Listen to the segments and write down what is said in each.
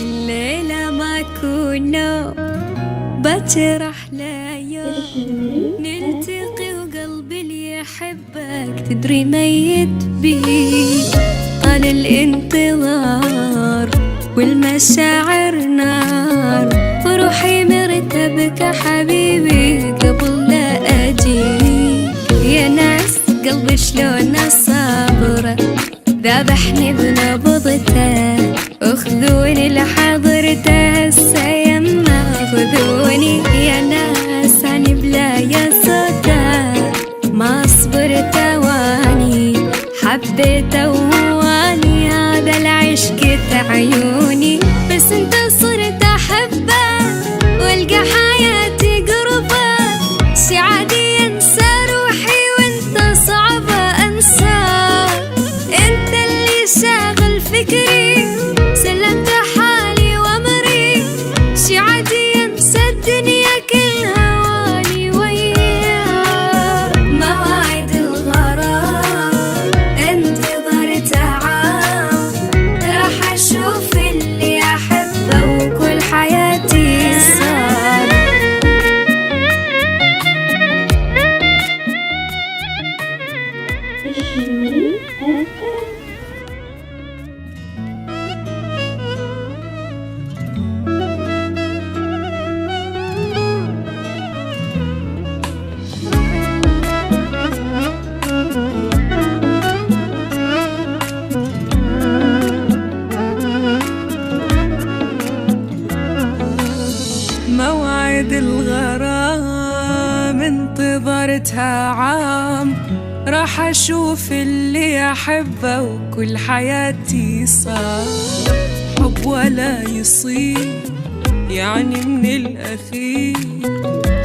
الليلة ما كنا بجرح لا يوم نلتقي وقلبي اللي يحبك تدري ميت بيه. طال الانتظار والمشاعر نار وروحي مرتبكة حبيبي قبل لا أجيك. يا ناس قلبي شلون صابرة ذابحني بنبضته، اخذوني لحضرته هسه يما خذوني. يا ناس عني بلا يا صوته ما صبرت واني حبيته واني هذا العشق عيوني. بس انت صرت احبه والقى حياتي قربه، شي عادي انسى روحي وانت صعبه انساه. انت اللي شاغل فكري سلمت حالي وامري، شي عادي انسى الدنيا كلها واني وياه. مواعيد الغرام انتظرت عام راح اشوف اللي احبه وكل حياتي صار. موعد الغرام انتظرتها عام راح اشوف اللي احبه وكل حياتي صار. حب ولا يصير يعني من الاخير،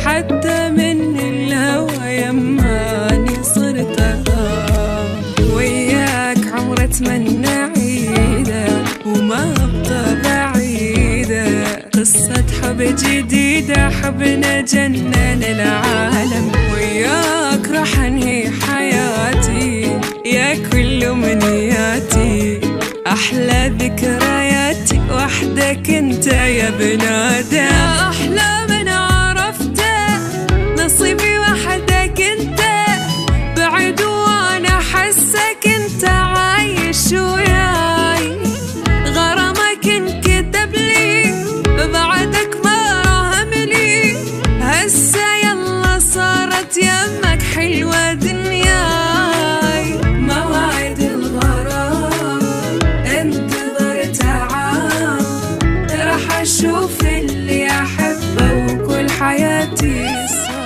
حتى من الهوى يماني صرت أغام. وياك عمر اتمنى عيده وما ابقى بعيده، قصة حب جديدة حبنا جنن العالم. وياك راح انهي حياتي يا كل امنياتي، احلى ذكرياتي وحدك انت يا بنادى. احلى من عرفته نصيبي وحدك انت، بعد وانا حسك انت عايش وياي. غرامك انكتب لي بعدك ما راهمني، هسه يلا صارت يمك حلوة دنياي. مواعيد الغرام انتظرت عام راح اشوف اللي احبه وكل حياتي صار.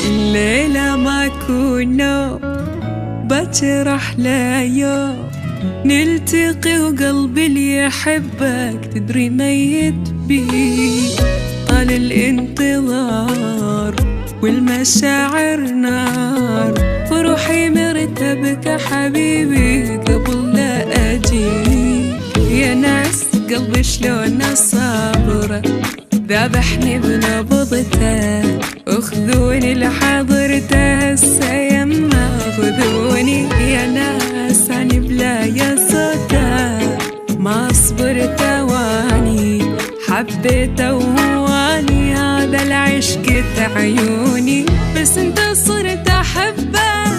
الليلة ما كنا بجرح لا يوم نلتقي وقلبي اللي يحبك تدري ميت بيه. طال الانتظار والمشاعر نار وروحي مرتبكة حبيبي قبل لا أجيك. يا ناس قلبي شلون صابرة ذابحني بنبضته، اخذوني لحضرته هسه يما خذوني. يا ناس عني بلا يا صوته ما صبرت واني حبيته واني هذا العشق عيوني. بس انت صرت احبه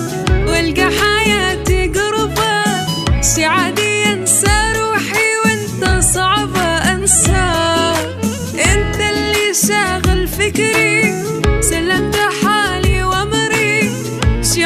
والقى حياتي قربه، شي عادي انسى روحي وانت صعبه انساه. انت اللي شاغل فكري سلمت حالي وامري، شي